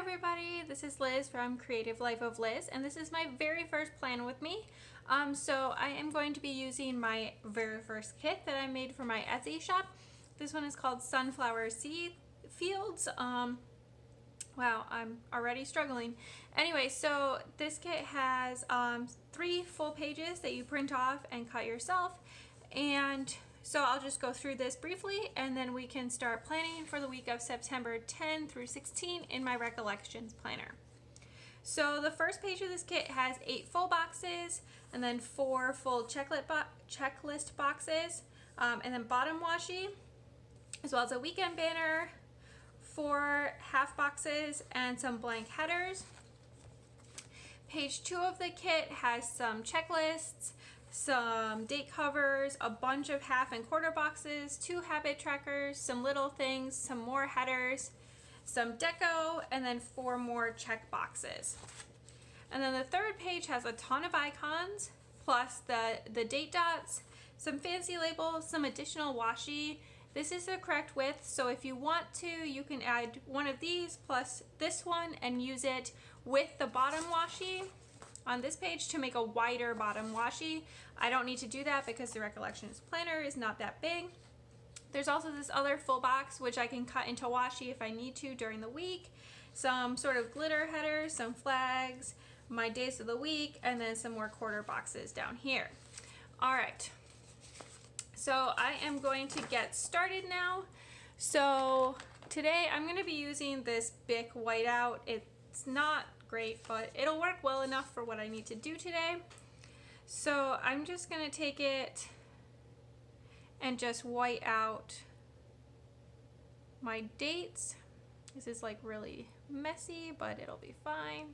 everybody, this is Liz from Creative Life of Liz, and this is my very first plan with me. So I am going to be using my very first kit that I made for my Etsy shop. This one is called Sunflower Seed Fields. Wow, I'm already struggling. Anyway, so this kit has 3 full pages that you print off and cut yourself, and so I'll just go through this briefly and then we can start planning for the week of September 10 through 16 in my Recollections planner. So the first page of this kit has 8 full boxes and then 4 full checklist boxes, and then bottom washi, as well as a weekend banner, 4 half boxes, and some blank headers. Page 2 of the kit has some checklists, some date covers, a bunch of half and quarter boxes, 2 habit trackers, some little things, some more headers, some deco, and then 4 more check boxes. And then the third page has a ton of icons, plus the date dots, some fancy labels, some additional washi. This is the correct width, so if you want to, you can add one of these plus this one and use it with the bottom washi on this page to make a wider bottom washi. I don't need to do that because the Recollections planner is not that big. There's also this other full box which I can cut into washi if I need to during the week. Some sort of glitter headers, some flags, my days of the week, and then some more quarter boxes down here. All right, so I am going to get started now. So today I'm going to be using this Bic whiteout. It's not great, but it'll work well enough for what I need to do today. So I'm just going to take it and just white out my dates. This is like really messy, but it'll be fine.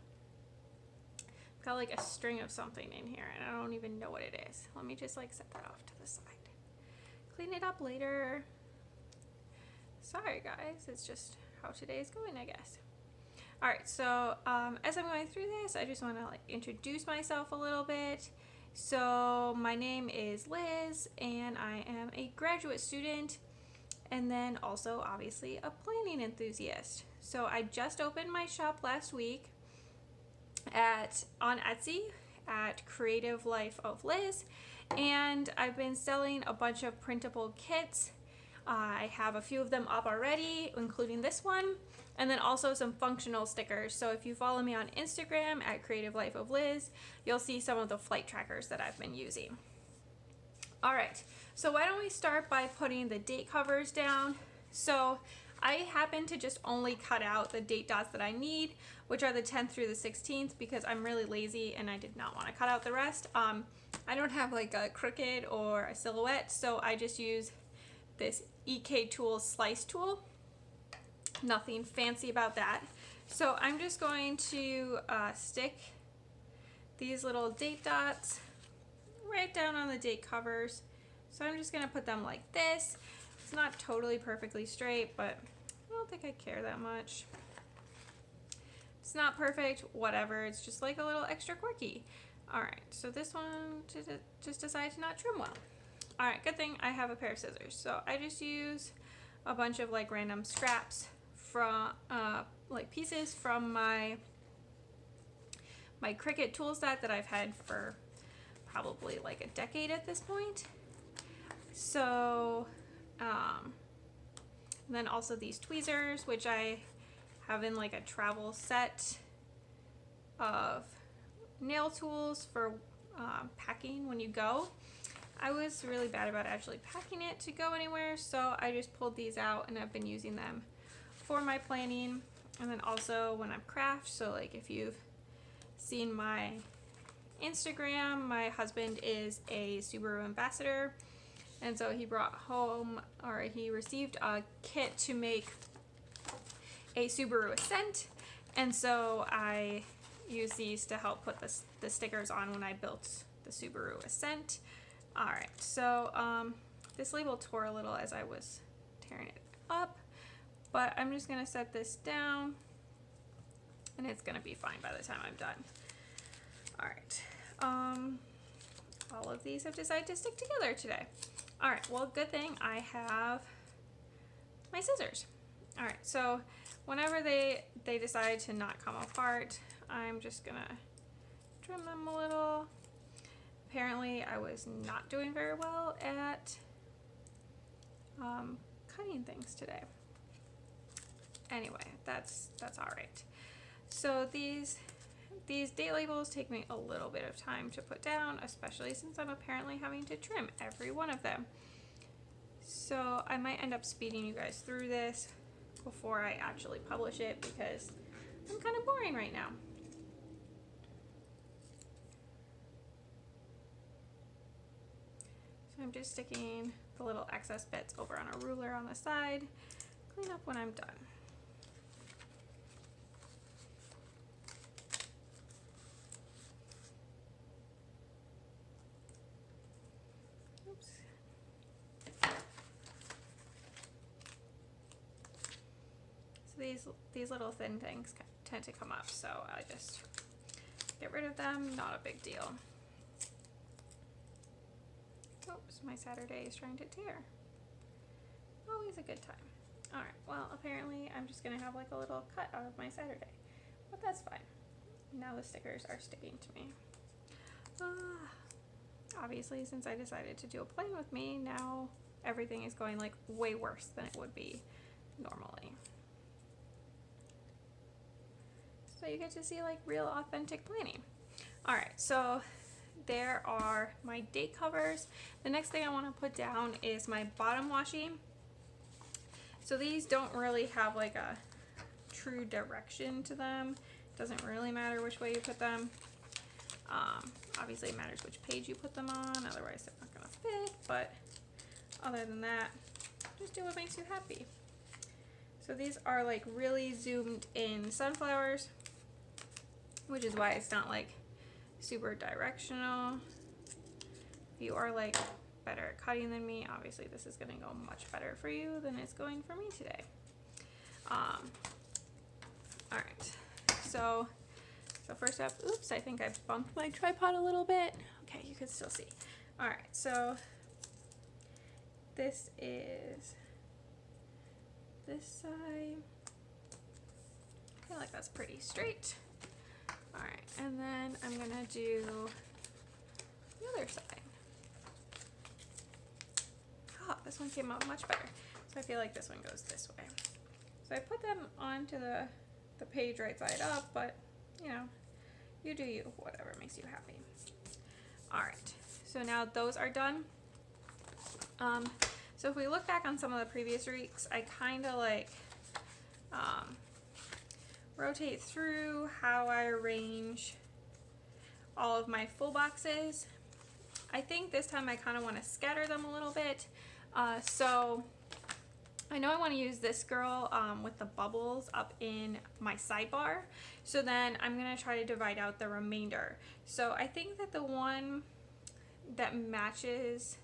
I've got like a string of something in here and I don't even know what it is. Let me just like set that off to the side. Clean it up later. Sorry guys, it's just how today is going, I guess. All right, so as I'm going through this, I just want to like introduce myself a little bit. So my name is Liz and I am a graduate student and then also obviously a planning enthusiast. So I just opened my shop last week on Etsy at Creative Life of Liz, and I've been selling a bunch of printable kits. I have a few of them up already, including this one, and then also some functional stickers. So if you follow me on Instagram at Creative Life of Liz, you'll see some of the flight trackers that I've been using. All right, so why don't we start by putting the date covers down. So I happen to just only cut out the date dots that I need, which are the 10th through the 16th, because I'm really lazy and I did not want to cut out the rest. I don't have like a Cricut or a Silhouette, so I just use this EK Tools slice tool. Nothing fancy about that. So I'm just going to stick these little date dots right down on the date covers. So I'm just going to put them like this. It's not totally perfectly straight, but I don't think I care that much. It's not perfect, whatever. It's just like a little extra quirky. All right, so this one just decided to not trim well. All right, good thing I have a pair of scissors. So I just use a bunch of like random scraps from like pieces from my Cricut tool set that I've had for probably like a decade at this point. So and then also these tweezers, which I have in like a travel set of nail tools for packing when you go. I was really bad about actually packing it to go anywhere, so I just pulled these out and I've been using them for my planning and then also when I'm craft. So like if you've seen my Instagram, my husband is a Subaru ambassador, and so he brought home, or he received a kit to make a Subaru Ascent, and so I use these to help put the stickers on when I built the Subaru Ascent. All right, so this label tore a little as I was tearing it up, but I'm just gonna set this down and it's gonna be fine by the time I'm done. All right, all of these have decided to stick together today. All right, well, good thing I have my scissors. All right, so whenever they decide to not come apart, I'm just gonna trim them a little. Apparently I was not doing very well at cutting things today. Anyway, that's all right. So these date labels take me a little bit of time to put down, especially since I'm apparently having to trim every one of them. So I might end up speeding you guys through this before I actually publish it because I'm kind of boring right now. So I'm just sticking the little excess bits over on a ruler on the side, clean up when I'm done. These little thin things tend to come up, so I just get rid of them, not a big deal. Oops, my Saturday is trying to tear. Always a good time. Alright, well apparently I'm just gonna have like a little cut out of my Saturday, but that's fine. Now the stickers are sticking to me. Obviously, since I decided to do a plane with me, now everything is going like way worse than it would be normally. So you get to see like real authentic planning. All right, so there are my date covers. The next thing I want to put down is my bottom washi. So these don't really have like a true direction to them. It doesn't really matter which way you put them. Obviously it matters which page you put them on, otherwise they're not gonna fit, but other than that, just do what makes you happy. So these are like really zoomed in sunflowers, which is why it's not like super directional. If you are like better at cutting than me, obviously this is gonna go much better for you than it's going for me today. All right, so first up, oops, I think I bumped my tripod a little bit. Okay, you can still see. All right, so this is this side. I feel like that's pretty straight. All right, and then I'm gonna do the other side. Oh, this one came out much better. So I feel like this one goes this way. So I put them onto the page right side up, but you know, you do you, whatever makes you happy. All right, so now those are done. So if we look back on some of the previous weeks, I kind of like rotate through how I arrange all of my full boxes. I think this time I kind of want to scatter them a little bit. So I know I want to use this girl with the bubbles up in my sidebar. So then I'm going to try to divide out the remainder. So I think that the one that matches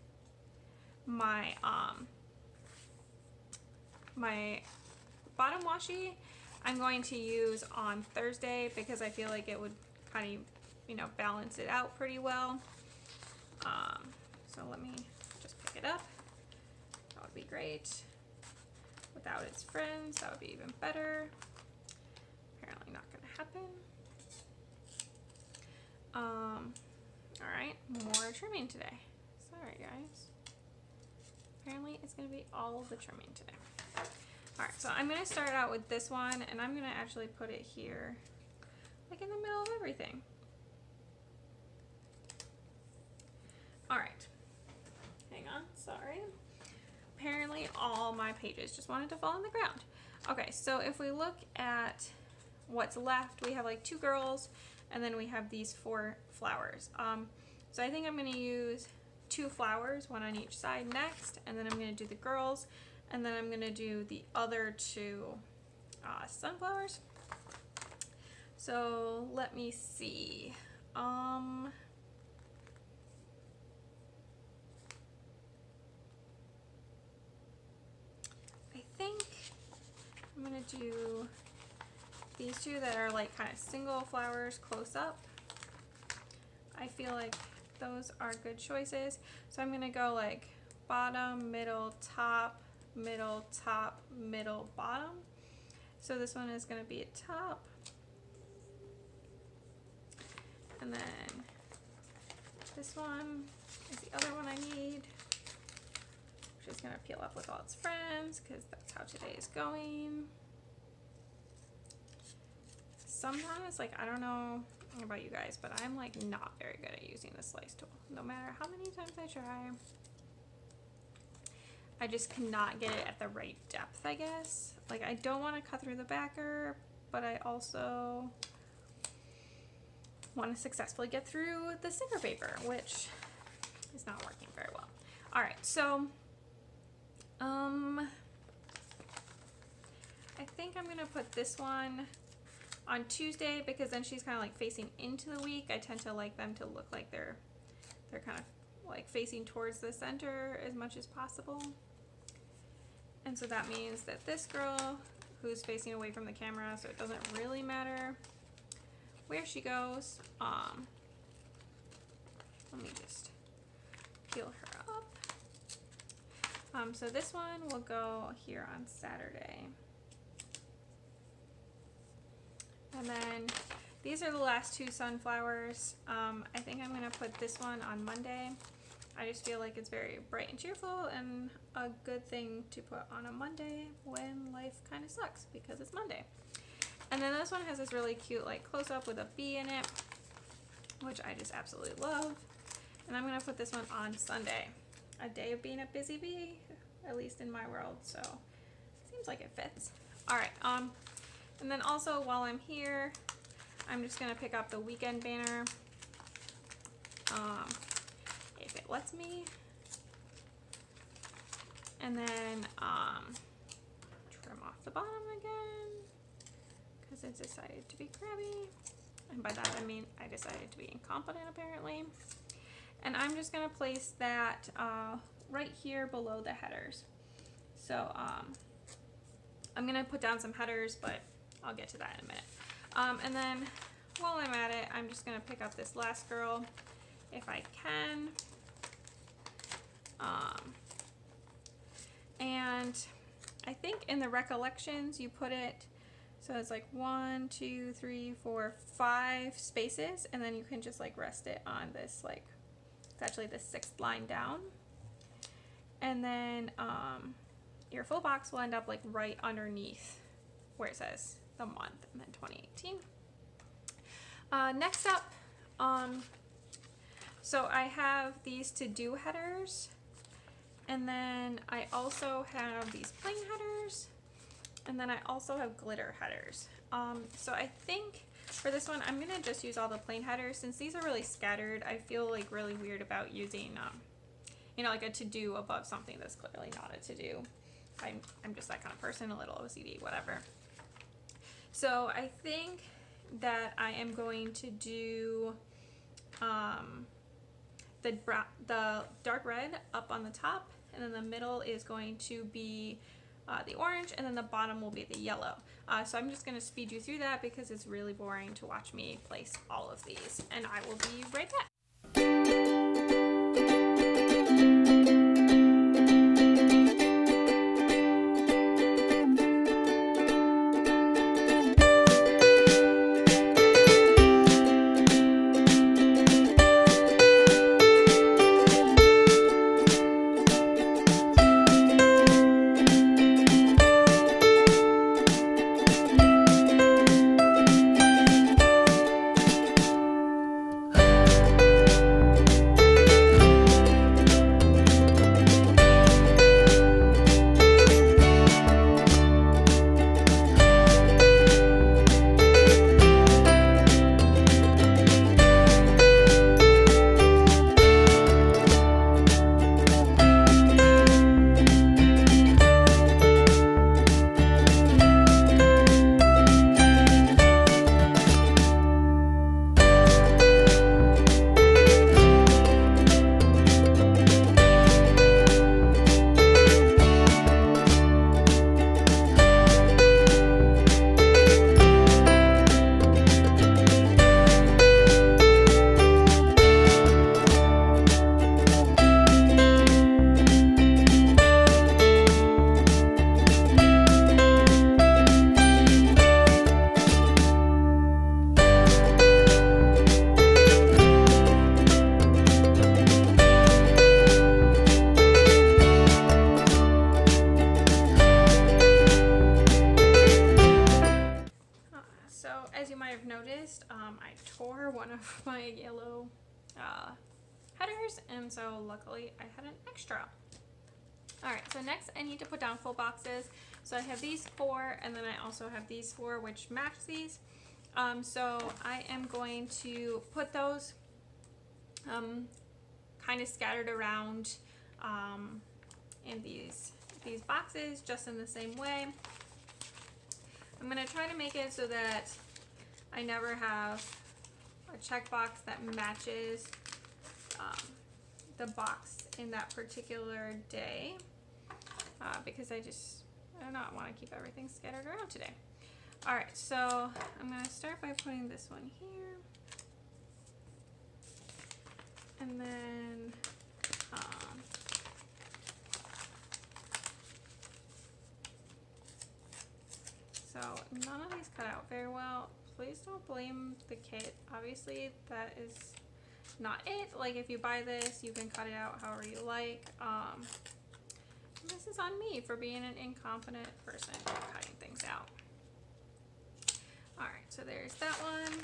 my my bottom washi, I'm going to use on Thursday because I feel like it would kind of, you know, balance it out pretty well. So let me just pick it up. That would be great. Without its friends, that would be even better. Apparently not going to happen. All right, more trimming today. Sorry, guys. Apparently it's going to be all the trimming today. All right, so I'm going to start out with this one, and I'm going to actually put it here, like in the middle of everything. All right, hang on, sorry. Apparently all my pages just wanted to fall on the ground. Okay, so if we look at what's left, we have like 2 girls, and then we have these 4 flowers. So I think I'm going to use 2 flowers, one on each side next, and then I'm going to do the girls, and then I'm going to do the other 2 sunflowers. So let me see. I think I'm going to do these 2 that are like kind of single flowers close up. I feel like those are good choices. So I'm going to go like bottom, middle, top, middle, top, middle, bottom. So this one is going to be a top. And then this one is the other one I need, which is going to peel up with all its friends because that's how today is going. Sometimes, like, I don't know about you guys, but I'm like not very good at using the slice tool. No matter how many times I try, I just cannot get it at the right depth, I guess. Like, I don't want to cut through the backer, but I also want to successfully get through the sticker paper, which is not working very well. All right, so I think I'm gonna put this one on Tuesday because then she's kind of like facing into the week. I tend to like them to look like they're kind of like facing towards the center as much as possible. And so that means that this girl who's facing away from the camera, so it doesn't really matter where she goes. Let me just peel her up. So this one will go here on Saturday. And then these are the last two sunflowers. I think I'm gonna put this one on Monday. I just feel like it's very bright and cheerful and a good thing to put on a Monday when life kind of sucks because it's Monday. And then this one has this really cute like close-up with a bee in it, which I just absolutely love. And I'm gonna put this one on Sunday, a day of being a busy bee, at least in my world, so seems like it fits. All right, and then also while I'm here, I'm just gonna pick up the weekend banner, if it lets me. And then trim off the bottom again, because it decided to be crabby. And by that I mean I decided to be incompetent apparently. And I'm just gonna place that right here below the headers. So I'm gonna put down some headers, but I'll get to that in a minute. And then while I'm at it, I'm just gonna pick up this last girl if I can. And I think in the recollections you put it so it's like 1, 2, 3, 4, 5 spaces, and then you can just like rest it on this, like it's actually the 6th line down. And then your full box will end up like right underneath where it says the month and then 2018. Next up, so I have these to-do headers, and then I also have these plain headers, and then I also have glitter headers. So I think for this one, I'm gonna just use all the plain headers. Since these are really scattered, I feel like really weird about using, you know, like a to-do above something that's clearly not a to-do. I'm just that kind of person, a little OCD, whatever. So I think that I am going to do the dark red up on the top, and then the middle is going to be the orange, and then the bottom will be the yellow. So I'm just going to speed you through that because it's really boring to watch me place all of these, and I will be right back. you might have noticed, I tore one of my yellow headers, and so luckily I had an extra. Alright, so next I need to put down full boxes. So I have these 4, and then I also have these 4 which match these. So I am going to put those kind of scattered around in these boxes, just in the same way. I'm going to try to make it so that I never have a checkbox that matches the box in that particular day, because I do not want to keep everything scattered around today. Alright, so I'm going to start by putting this one here, and then so none of these cut out very well. Please don't blame the kit. Obviously that is not it. Like, if you buy this, you can cut it out however you like. This is on me for being an incompetent person cutting things out. Alright, so there's that one.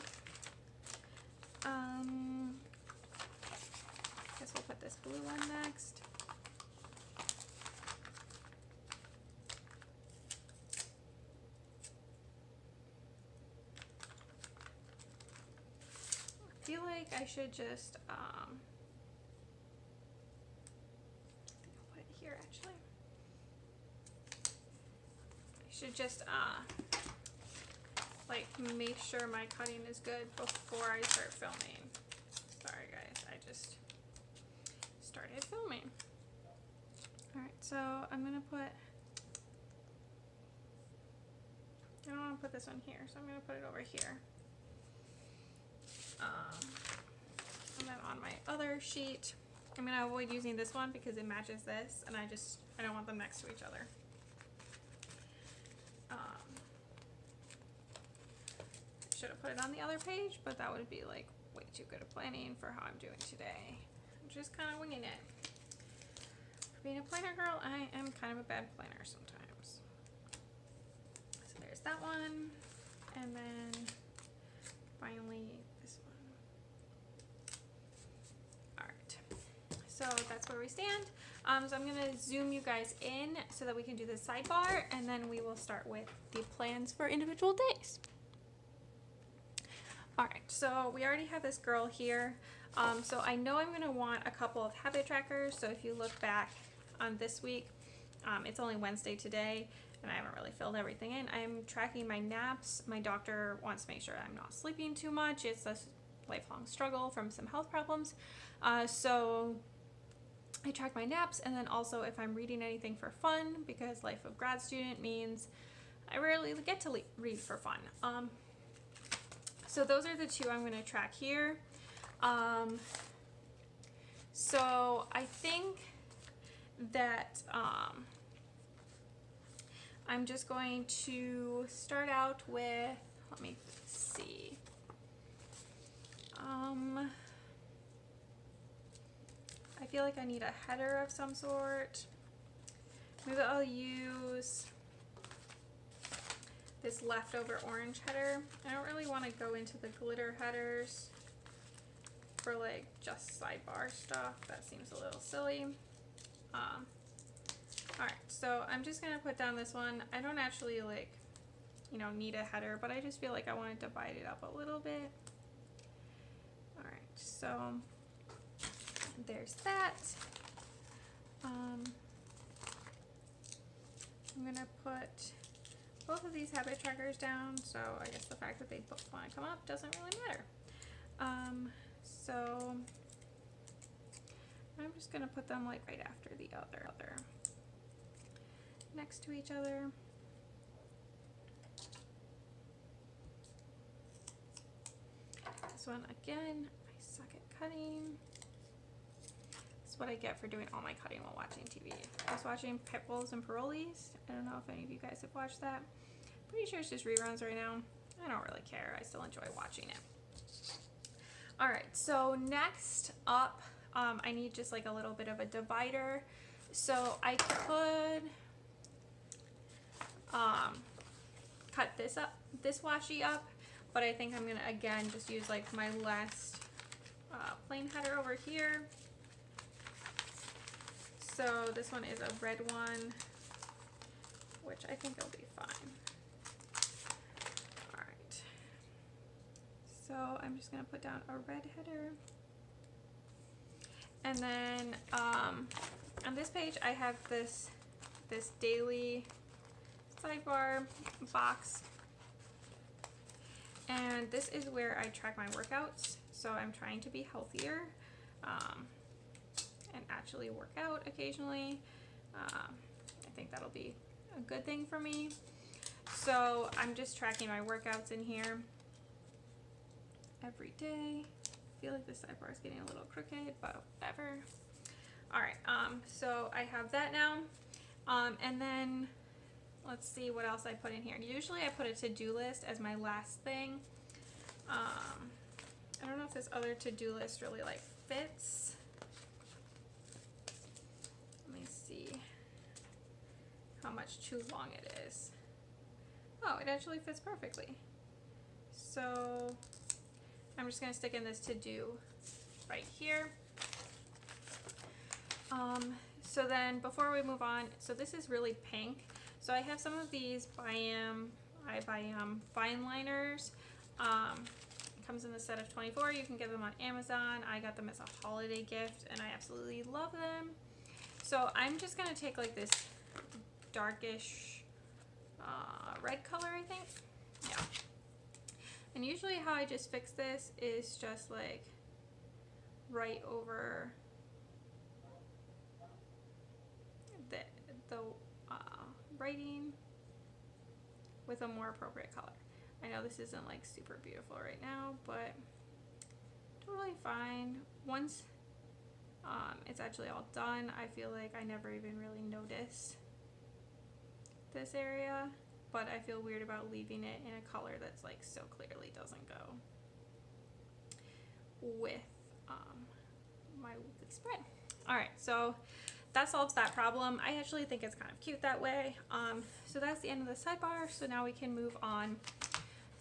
Guess we'll put this blue one next. I feel like I should just put it here actually. I should just like make sure my cutting is good before I start filming. Sorry guys, I just started filming. Alright, so I'm gonna put, I don't want to put this one here, so I'm gonna put it over here. And then on my other sheet, I'm going to avoid using this one because it matches this, and I don't want them next to each other. Should have put it on the other page, but that would be like way too good at planning for how I'm doing today. I'm just kind of winging it. For being a planner girl, I am kind of a bad planner sometimes. So there's that one, and then finally this one. Alright, so that's where we stand. So I'm going to zoom you guys in so that we can do the sidebar, and then we will start with the plans for individual days. Alright, so we already have this girl here. So I know I'm going to want a couple of habit trackers. So if you look back on this week, it's only Wednesday today, and I haven't really filled everything in. I'm tracking my naps. My doctor wants to make sure I'm not sleeping too much. It's a lifelong struggle from some health problems. So I track my naps, and then also if I'm reading anything for fun, because life of grad student means I rarely get to read for fun. So those are the two I'm going to track here. So I think that I'm just going to start out with, let me see. I feel like I need a header of some sort. Maybe I'll use this leftover orange header. I don't really want to go into the glitter headers for like just sidebar stuff. That seems a little silly. Alright, so I'm just gonna put down this one. I don't actually like, need a header, but I just feel like I want to divide it up a little bit. Alright, so there's that. I'm gonna put both of these habit trackers down, so I guess the fact that they both want to come up doesn't really matter. So I'm just gonna put them like right after the other next to each other. This one again, I suck at cutting. This is what I get for doing all my cutting while watching TV. I was watching Pitbulls and Parolees. I don't know if any of you guys have watched that. Pretty sure it's just reruns right now. I don't really care. I still enjoy watching it. Alright, so next up, I need just like a little bit of a divider. So I could cut this washi up, but I think I'm gonna again just use like my last plain header over here. So this one is a red one, which I think will be fine. All right. So I'm just gonna put down a red header. And then on this page I have this daily sidebar box. And this is where I track my workouts. So I'm trying to be healthier and actually work out occasionally. I think that'll be a good thing for me. So I'm just tracking my workouts in here every day. I feel like this sidebar is getting a little crooked, but whatever. All right, so I have that now. And then let's see what else I put in here. Usually I put a to-do list as my last thing. I don't know if this other to-do list really like fits. Let me see how much too long it is. Oh, it actually fits perfectly. So I'm just gonna stick in this to-do right here. So then before we move on, so this is really pink. So I have some of these by fine liners. It comes in the set of 24. You can get them on Amazon. I got them as a holiday gift and I absolutely love them. So I'm just gonna take like this darkish red color, I think. Yeah. And usually how I just fix this is just like right over the writing with a more appropriate color. I know this isn't like super beautiful right now, but totally fine. Once it's actually all done, I feel like I never even really noticed this area, but I feel weird about leaving it in a color that's like so clearly doesn't go with my weekly spread. All right, so that solves that problem. I actually think it's kind of cute that way. So that's the end of the sidebar. So now we can move on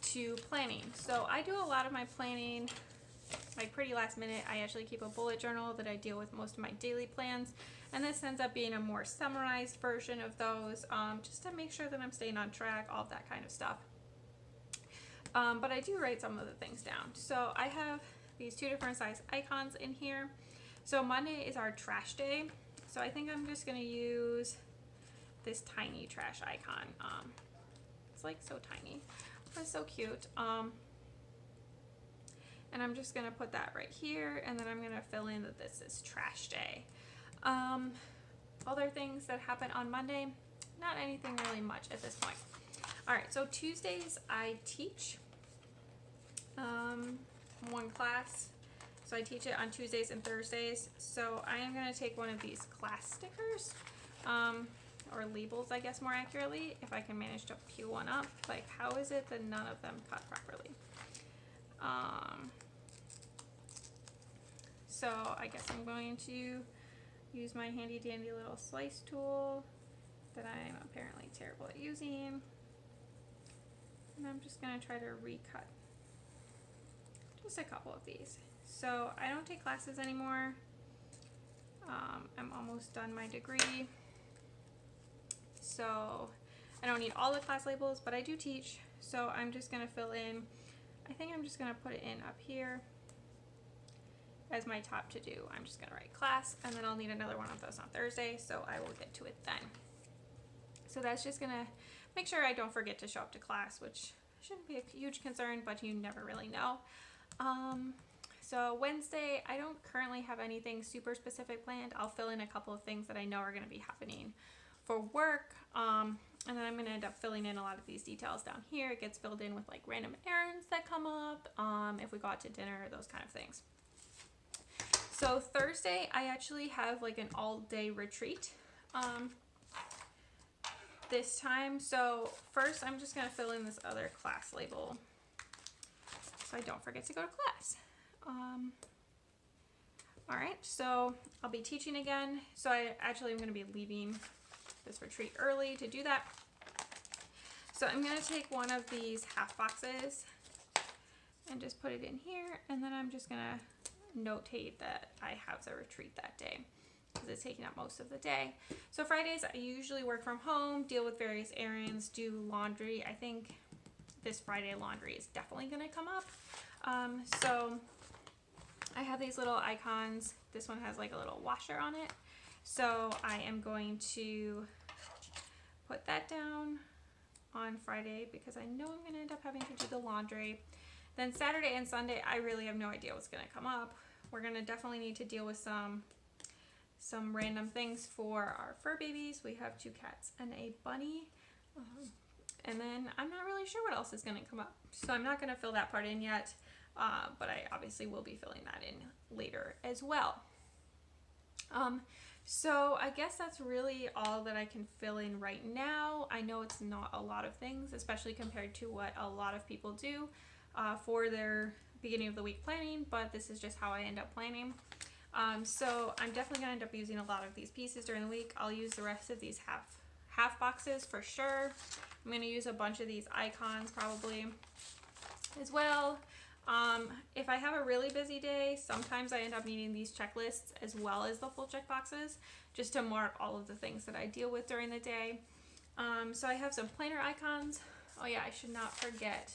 to planning. So I do a lot of my planning like pretty last minute. I actually keep a bullet journal that I deal with most of my daily plans, and this ends up being a more summarized version of those, just to make sure that I'm staying on track, all of that kind of stuff. But I do write some of the things down. So I have these two different size icons in here. So Monday is our trash day. So I think I'm just gonna use this tiny trash icon. It's like so tiny, but it's so cute. And I'm just gonna put that right here, and then I'm gonna fill in that this is trash day. Other things that happen on Monday, not anything really much at this point. All right, so Tuesdays I teach one class. So I teach it on Tuesdays and Thursdays. So I am going to take one of these class stickers, or labels, I guess more accurately, if I can manage to peel one up. Like, how is it that none of them cut properly? So I guess I'm going to use my handy dandy little slice tool that I'm apparently terrible at using. And I'm just going to try to recut just a couple of these. So I don't take classes anymore. I'm almost done my degree. So I don't need all the class labels, but I do teach. So I'm just gonna fill in, I think I'm just gonna put it in up here as my top to do. I'm just gonna write class, and then I'll need another one of those on Thursday, so I will get to it then. So that's just gonna make sure I don't forget to show up to class, which shouldn't be a huge concern, but you never really know. So Wednesday, I don't currently have anything super specific planned. I'll fill in a couple of things that I know are going to be happening for work. And then I'm going to end up filling in a lot of these details down here. It gets filled in with like random errands that come up, if we go out to dinner, those kind of things. So Thursday, I actually have like an all-day retreat this time. So first, I'm just going to fill in this other class label so I don't forget to go to class. All right, so I'll be teaching again. So I actually am going to be leaving this retreat early to do that. So I'm going to take one of these half boxes and just put it in here, and then I'm just gonna notate that I have the retreat that day because it's taking up most of the day. So Fridays I usually work from home, deal with various errands, do laundry. I think this Friday laundry is definitely gonna come up. So I have these little icons. This one has like a little washer on it. So I am going to put that down on Friday because I know I'm gonna end up having to do the laundry. Then Saturday and Sunday, I really have no idea what's gonna come up. We're gonna definitely need to deal with some random things for our fur babies. We have 2 cats and a bunny. And then I'm not really sure what else is gonna come up. So I'm not gonna fill that part in yet, but I obviously will be filling that in later as well. So I guess that's really all that I can fill in right now. I know it's not a lot of things, especially compared to what a lot of people do for their beginning of the week planning, but this is just how I end up planning. So I'm definitely gonna end up using a lot of these pieces during the week. I'll use the rest of these half boxes for sure. I'm gonna use a bunch of these icons probably as well. If I have a really busy day, sometimes I end up needing these checklists as well as the full check boxes just to mark all of the things that I deal with during the day. So I have some planner icons. Oh yeah, I should not forget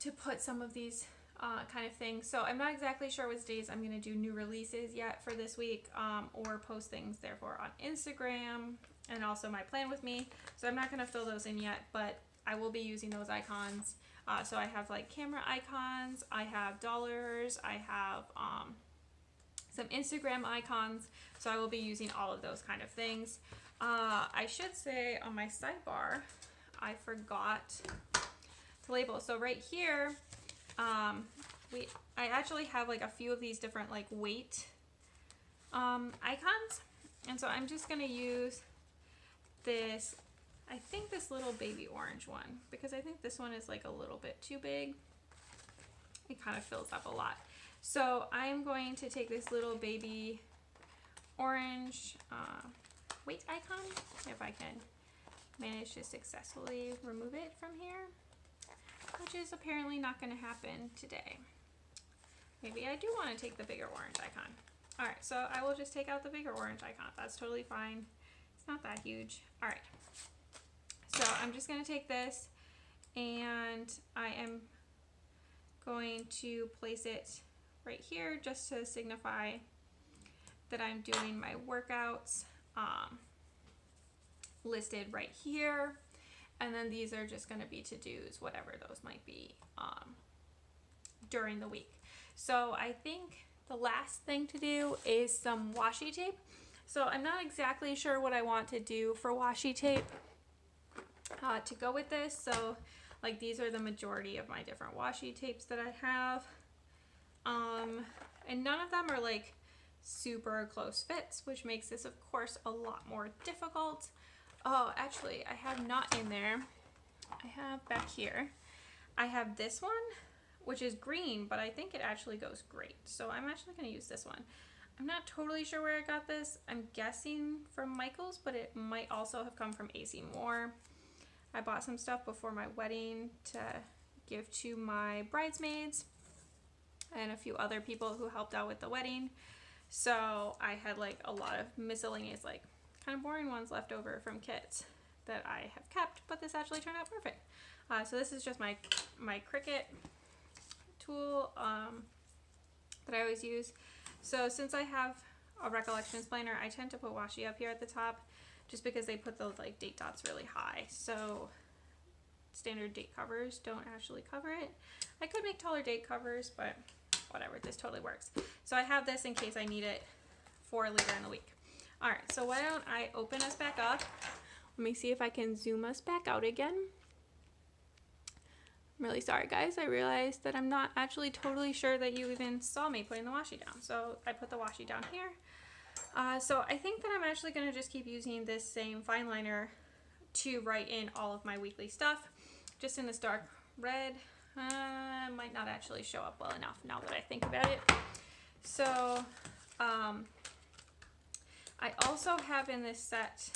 to put some of these kind of things. So I'm not exactly sure which days I'm going to do new releases yet for this week, or post things therefore on Instagram and also my plan with me. So I'm not going to fill those in yet, but I will be using those icons. So I have like camera icons, I have dollars, I have some Instagram icons. So I will be using all of those kind of things. I should say on my sidebar, I forgot to label. So right here, I actually have like a few of these different like weight icons, and so I'm just gonna use this, I think this little baby orange one, because I think this one is like a little bit too big. It kind of fills up a lot. So I'm going to take this little baby orange weight icon, if I can manage to successfully remove it from here, which is apparently not going to happen today. Maybe I do want to take the bigger orange icon. All right, so I will just take out the bigger orange icon. That's totally fine. It's not that huge. All right. So I'm just going to take this and I am going to place it right here just to signify that I'm doing my workouts listed right here. And then these are just going to be to-dos, whatever those might be during the week. So I think the last thing to do is some washi tape. So I'm not exactly sure what I want to do for washi tape to go with this. So like these are the majority of my different washi tapes that I have. And none of them are like super close fits, which makes this of course a lot more difficult. Oh, actually I have not in there. I have back here. I have this one, which is green, but I think it actually goes great. So I'm actually going to use this one. I'm not totally sure where I got this. I'm guessing from Michaels, but it might also have come from AC Moore. I bought some stuff before my wedding to give to my bridesmaids and a few other people who helped out with the wedding. So I had like a lot of miscellaneous, like kind of boring ones left over from kits that I have kept, but this actually turned out perfect. So this is just my Cricut tool that I always use. So since I have a Recollections planner, I tend to put washi up here at the top just because they put those like date dots really high. So standard date covers don't actually cover it. I could make taller date covers, but whatever, this totally works. So I have this in case I need it for later in the week. All right, so why don't I open us back up? Let me see if I can zoom us back out again. I'm really sorry guys, I realized that I'm not actually totally sure that you even saw me putting the washi down. So I put the washi down here. So I think that I'm actually going to just keep using this same fine liner to write in all of my weekly stuff, just in this dark red. Might not actually show up well enough now that I think about it. So I also have in this set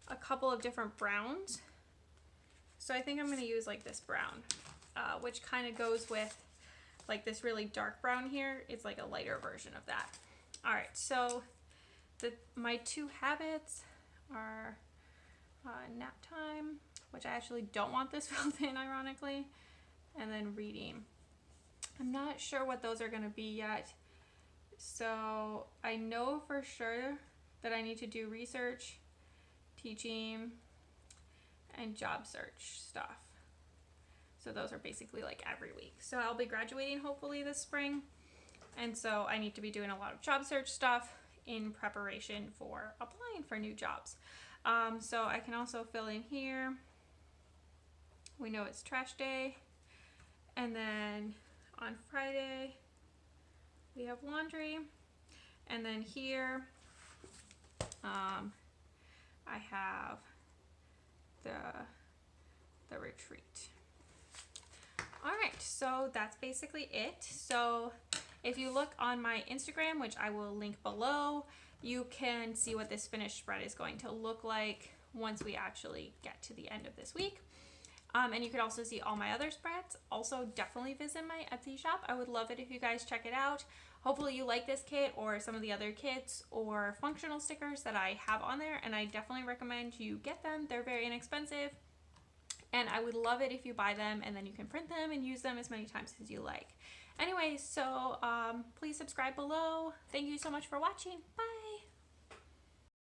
a couple of different browns. So I think I'm going to use like this brown which kind of goes with like this really dark brown here. It's like a lighter version of that. All right, so my 2 habits are nap time, which I actually don't want this filled in, ironically, and then reading. I'm not sure what those are going to be yet. So I know for sure that I need to do research, teaching, and job search stuff. So those are basically like every week. So I'll be graduating hopefully this spring. And so I need to be doing a lot of job search stuff in preparation for applying for new jobs. So I can also fill in here. We know it's trash day. And then on Friday, we have laundry. And then here, I have the retreat. All right, so that's basically it. So if you look on my Instagram, which I will link below, you can see what this finished spread is going to look like once we actually get to the end of this week. And you can also see all my other spreads. Also, definitely visit my Etsy shop. I would love it if you guys check it out. Hopefully you like this kit or some of the other kits or functional stickers that I have on there, and I definitely recommend you get them. They're very inexpensive, and I would love it if you buy them and then you can print them and use them as many times as you like. Anyway, so please subscribe below. Thank you so much for watching. Bye!